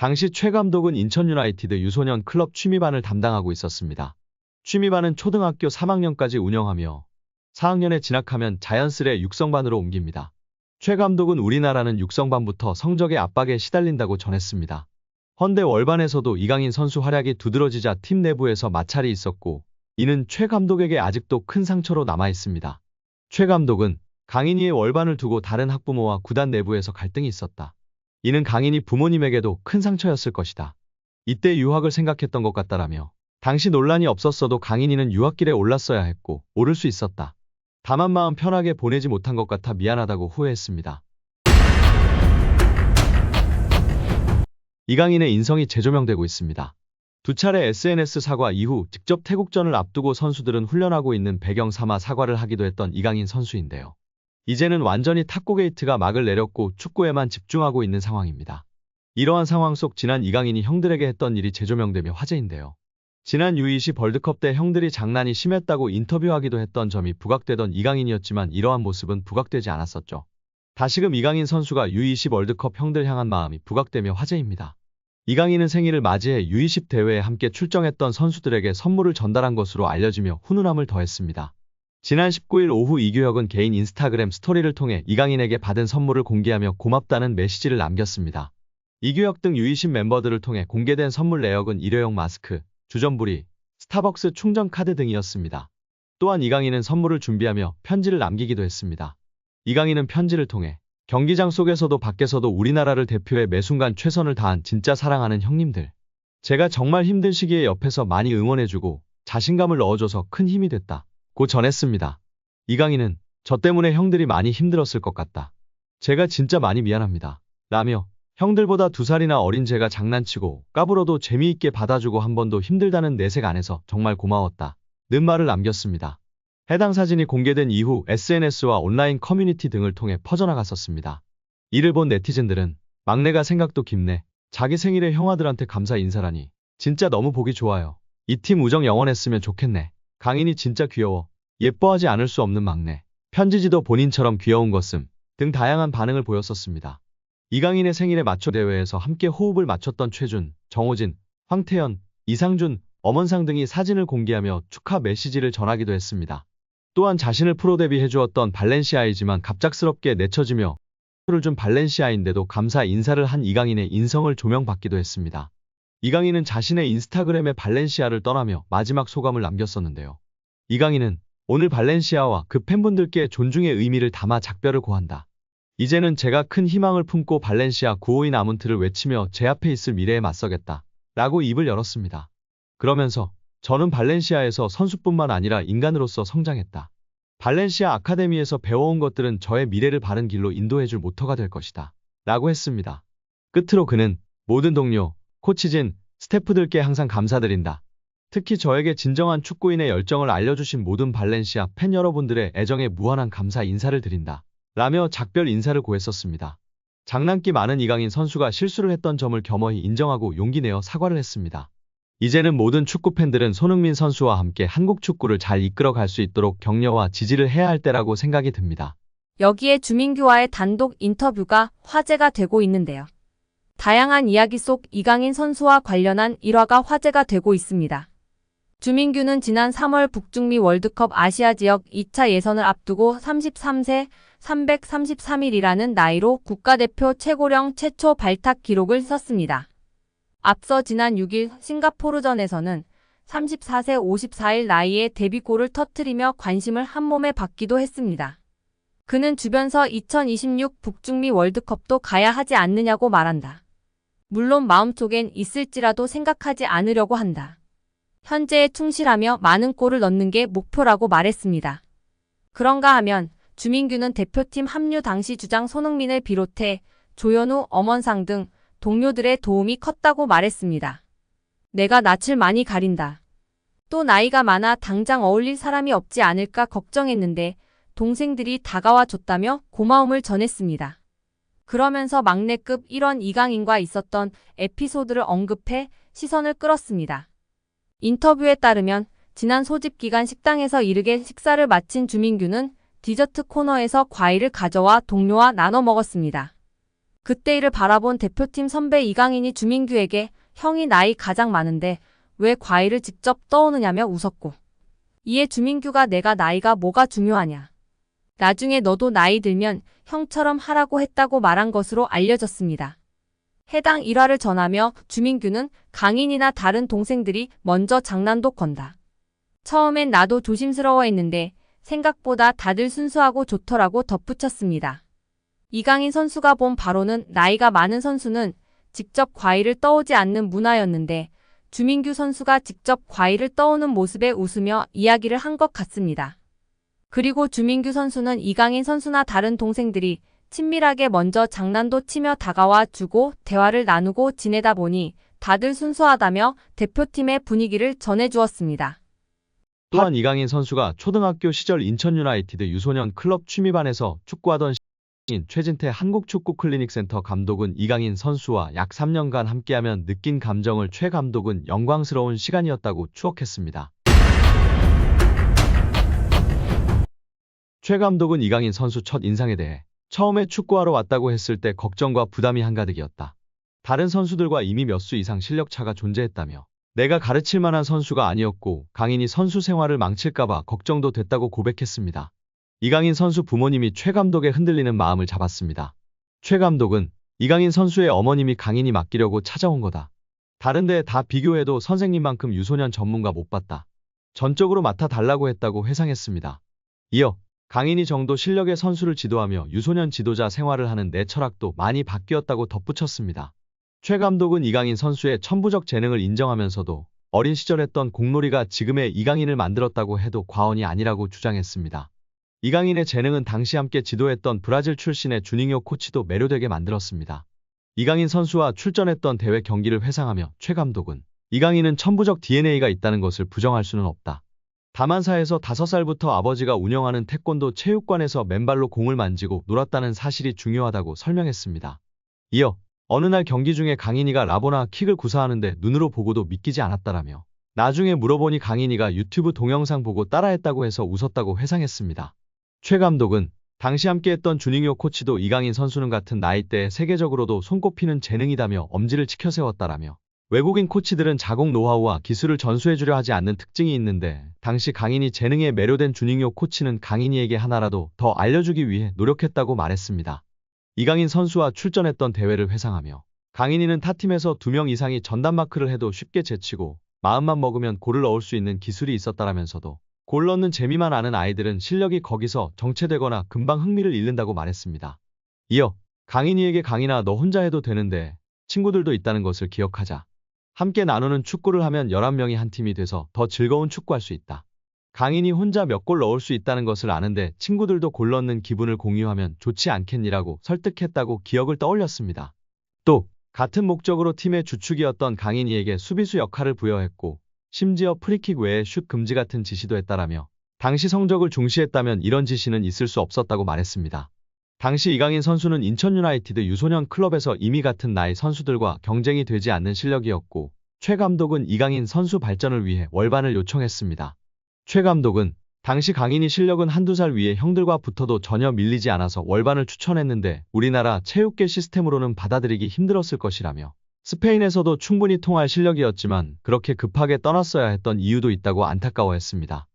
당시 최 감독은 인천 유나이티드 유소년 클럽 취미반을 담당하고 있었습니다. 취미반은 초등학교 3학년까지 운영하며 4학년에 진학하면 자연스레 육성반으로 옮깁니다. 최 감독은 우리나라는 육성반부터 성적의 압박에 시달린다고 전했습니다. 헌데 월반에서도 이강인 선수 활약이 두드러지자 팀 내부에서 마찰이 있었고 이는 최 감독에게 아직도 큰 상처로 남아 있습니다. 최 감독은 강인이의 월반을 두고 다른 학부모와 구단 내부에서 갈등이 있었다. 이는 강인이 부모님에게도 큰 상처였을 것이다. 이때 유학을 생각했던 것 같다라며 당시 논란이 없었어도 강인이는 유학길에 올랐어야 했고 오를 수 있었다. 다만 마음 편하게 보내지 못한 것 같아 미안하다고 후회했습니다. 이강인의 인성이 재조명되고 있습니다. 두 차례 SNS 사과 이후 직접 태국전을 앞두고 선수들은 훈련하고 있는 배경 삼아 사과를 하기도 했던 이강인 선수인데요. 이제는 완전히 탁구 게이트가 막을 내렸고 축구에만 집중하고 있는 상황입니다. 이러한 상황 속 지난 이강인이 형들에게 했던 일이 재조명되며 화제인데요. 지난 U20 월드컵 때 형들이 장난이 심했다고 인터뷰하기도 했던 점이 부각되던 이강인이었지만 이러한 모습은 부각되지 않았었죠. 다시금 이강인 선수가 U20 월드컵 형들 향한 마음이 부각되며 화제입니다. 이강인은 생일을 맞이해 U20 대회에 함께 출정했던 선수들에게 선물을 전달한 것으로 알려지며 훈훈함을 더했습니다. 지난 19일 오후 이규혁은 개인 인스타그램 스토리를 통해 이강인에게 받은 선물을 공개하며 고맙다는 메시지를 남겼습니다. 이규혁 등 U20 멤버들을 통해 공개된 선물 내역은 일회용 마스크, 주전부리, 스타벅스 충전 카드 등이었습니다. 또한 이강인은 선물을 준비하며 편지를 남기기도 했습니다. 이강인은 편지를 통해 경기장 속에서도 밖에서도 우리나라를 대표해 매순간 최선을 다한 진짜 사랑하는 형님들. 제가 정말 힘든 시기에 옆에서 많이 응원해주고 자신감을 넣어줘서 큰 힘이 됐다. 고 전했습니다. 이강인은 저 때문에 형들이 많이 힘들었을 것 같다. 제가 진짜 많이 미안합니다. 라며 형들보다 2살이나 어린 제가 장난치고 까불어도 재미있게 받아주고 한 번도 힘들다는 내색 안에서 정말 고마웠다. 는 말을 남겼습니다. 해당 사진이 공개된 이후 SNS와 온라인 커뮤니티 등을 통해 퍼져나갔었습니다. 이를 본 네티즌들은 막내가 생각도 깊네. 자기 생일에 형아들한테 감사 인사라니. 진짜 너무 보기 좋아요. 이 팀 우정 영원했으면 좋겠네. 강인이 진짜 귀여워. 예뻐하지 않을 수 없는 막내. 편지지도 본인처럼 귀여운 것음 등 다양한 반응을 보였었습니다. 이강인의 생일에 맞춰 대회에서 함께 호흡을 맞췄던 최준, 정호진, 황태현, 이상준, 엄원상 등이 사진을 공개하며 축하 메시지를 전하기도 했습니다. 또한 자신을 프로 데뷔해주었던 발렌시아이지만 갑작스럽게 내쳐지며 를 준 발렌시아인데도 감사 인사를 한 이강인의 인성을 조명받기도 했습니다. 이강인은 자신의 인스타그램에 발렌시아를 떠나며 마지막 소감을 남겼었는데요. 이강인은 오늘 발렌시아와 그 팬분들께 존중의 의미를 담아 작별을 고한다. 이제는 제가 큰 희망을 품고 발렌시아 952 나문트를 외치며 제 앞에 있을 미래에 맞서겠다. 라고 입을 열었습니다. 그러면서 저는 발렌시아에서 선수뿐만 아니라 인간으로서 성장했다. 발렌시아 아카데미에서 배워온 것들은 저의 미래를 바른 길로 인도해줄 모터가 될 것이다. 라고 했습니다. 끝으로 그는 모든 동료, 코치진, 스태프들께 항상 감사드린다. 특히 저에게 진정한 축구인의 열정을 알려주신 모든 발렌시아 팬 여러분들의 애정에 무한한 감사 인사를 드린다. 라며 작별 인사를 고했었습니다. 장난기 많은 이강인 선수가 실수를 했던 점을 겸허히 인정하고 용기 내어 사과를 했습니다. 이제는 모든 축구팬들은 손흥민 선수와 함께 한국 축구를 잘 이끌어갈 수 있도록 격려와 지지를 해야 할 때라고 생각이 듭니다. 여기에 주민규와의 단독 인터뷰가 화제가 되고 있는데요. 다양한 이야기 속 이강인 선수와 관련한 일화가 화제가 되고 있습니다. 주민규는 지난 3월 북중미 월드컵 아시아 지역 2차 예선을 앞두고 33세 333일이라는 나이로 국가대표 최고령 최초 발탁 기록을 썼습니다. 앞서 지난 6일 싱가포르전에서는 34세 54일 나이에 데뷔골을 터뜨리며 관심을 한몸에 받기도 했습니다. 그는 주변서 2026 북중미 월드컵도 가야 하지 않느냐고 말한다. 물론 마음속엔 있을지라도 생각하지 않으려고 한다. 현재에 충실하며 많은 골을 넣는 게 목표라고 말했습니다. 그런가 하면 주민규는 대표팀 합류 당시 주장 손흥민을 비롯해 조현우, 엄원상 등 동료들의 도움이 컸다고 말했습니다. 내가 낯을 많이 가린다. 또 나이가 많아 당장 어울릴 사람이 없지 않을까 걱정했는데 동생들이 다가와 줬다며 고마움을 전했습니다. 그러면서 막내급 1원 이강인과 있었던 에피소드를 언급해 시선을 끌었습니다. 인터뷰에 따르면 지난 소집 기간 식당에서 이르게 식사를 마친 주민규는 디저트 코너에서 과일을 가져와 동료와 나눠 먹었습니다. 그때 이를 바라본 대표팀 선배 이강인이 주민규에게 형이 나이 가장 많은데 왜 과일을 직접 떠오느냐며 웃었고, 이에 주민규가 내가 나이가 뭐가 중요하냐. 나중에 너도 나이 들면 형처럼 하라고 했다고 말한 것으로 알려졌습니다. 해당 일화를 전하며 주민규는 강인이나 다른 동생들이 먼저 장난도 건다. 처음엔 나도 조심스러워했는데 생각보다 다들 순수하고 좋더라고 덧붙였습니다. 이강인 선수가 본 바로는 나이가 많은 선수는 직접 과일을 떠오지 않는 문화였는데 주민규 선수가 직접 과일을 떠오는 모습에 웃으며 이야기를 한 것 같습니다. 그리고 주민규 선수는 이강인 선수나 다른 동생들이 친밀하게 먼저 장난도 치며 다가와 주고 대화를 나누고 지내다 보니 다들 순수하다며 대표팀의 분위기를 전해주었습니다. 또한 이강인 선수가 초등학교 시절 인천 유나이티드 유소년 클럽 취미반에서 축구하던 시인 최진태 한국축구클리닉센터 감독은 이강인 선수와 약 3년간 함께하면 느낀 감정을 최 감독은 영광스러운 시간이었다고 추억했습니다. 최 감독은 이강인 선수 첫 인상에 대해 처음에 축구하러 왔다고 했을 때 걱정과 부담이 한가득이었다. 다른 선수들과 이미 몇 수 이상 실력 차가 존재했다며 내가 가르칠 만한 선수가 아니었고 강인이 선수 생활을 망칠까봐 걱정도 됐다고 고백했습니다. 이강인 선수 부모님이 최 감독의 흔들리는 마음을 잡았습니다. 최 감독은 이강인 선수의 어머님이 강인이 맡기려고 찾아온 거다. 다른 데 다 비교해도 선생님만큼 유소년 전문가 못 봤다. 전적으로 맡아달라고 했다고 회상했습니다. 이어 강인이 정도 실력의 선수를 지도하며 유소년 지도자 생활을 하는 내 철학도 많이 바뀌었다고 덧붙였습니다. 최 감독은 이강인 선수의 천부적 재능을 인정하면서도 어린 시절 했던 공놀이가 지금의 이강인을 만들었다고 해도 과언이 아니라고 주장했습니다. 이강인의 재능은 당시 함께 지도했던 브라질 출신의 주닝요 코치도 매료되게 만들었습니다. 이강인 선수와 출전했던 대회 경기를 회상하며 최 감독은 이강인은 천부적 DNA가 있다는 것을 부정할 수는 없다. 다만사에서 5살부터 아버지가 운영하는 태권도 체육관에서 맨발로 공을 만지고 놀았다는 사실이 중요하다고 설명했습니다. 이어 어느 날 경기 중에 강인이가 라보나 킥을 구사하는데 눈으로 보고도 믿기지 않았다라며 나중에 물어보니 강인이가 유튜브 동영상 보고 따라했다고 해서 웃었다고 회상했습니다. 최 감독은 당시 함께했던 주닝요 코치도 이강인 선수는 같은 나이대에 세계적으로도 손꼽히는 재능이다며 엄지를 치켜세웠다라며 외국인 코치들은 자국 노하우와 기술을 전수해주려 하지 않는 특징이 있는데 당시 강인이 재능에 매료된 주닝요 코치는 강인이에게 하나라도 더 알려주기 위해 노력했다고 말했습니다. 이강인 선수와 출전했던 대회를 회상하며 강인이는 타팀에서 2명 이상이 전담마크를 해도 쉽게 제치고 마음만 먹으면 골을 넣을 수 있는 기술이 있었다라면서도 골 넣는 재미만 아는 아이들은 실력이 거기서 정체되거나 금방 흥미를 잃는다고 말했습니다. 이어 강인이에게 강인아 너 혼자 해도 되는데 친구들도 있다는 것을 기억하자. 함께 나누는 축구를 하면 11명이 한 팀이 돼서 더 즐거운 축구할 수 있다. 강인이 혼자 몇 골 넣을 수 있다는 것을 아는데 친구들도 골 넣는 기분을 공유하면 좋지 않겠니라고 설득했다고 기억을 떠올렸습니다. 또 같은 목적으로 팀의 주축이었던 강인이에게 수비수 역할을 부여했고 심지어 프리킥 외에 슛 금지 같은 지시도 했다라며 당시 성적을 중시했다면 이런 지시는 있을 수 없었다고 말했습니다. 당시 이강인 선수는 인천 유나이티드 유소년 클럽에서 이미 같은 나이 선수들과 경쟁이 되지 않는 실력이었고 최 감독은 이강인 선수 발전을 위해 월반을 요청했습니다. 최 감독은 당시 강인이 실력은 한두 살 위에 형들과 붙어도 전혀 밀리지 않아서 월반을 추천했는데 우리나라 체육계 시스템으로는 받아들이기 힘들었을 것이라며 스페인에서도 충분히 통할 실력이었지만 그렇게 급하게 떠났어야 했던 이유도 있다고 안타까워했습니다.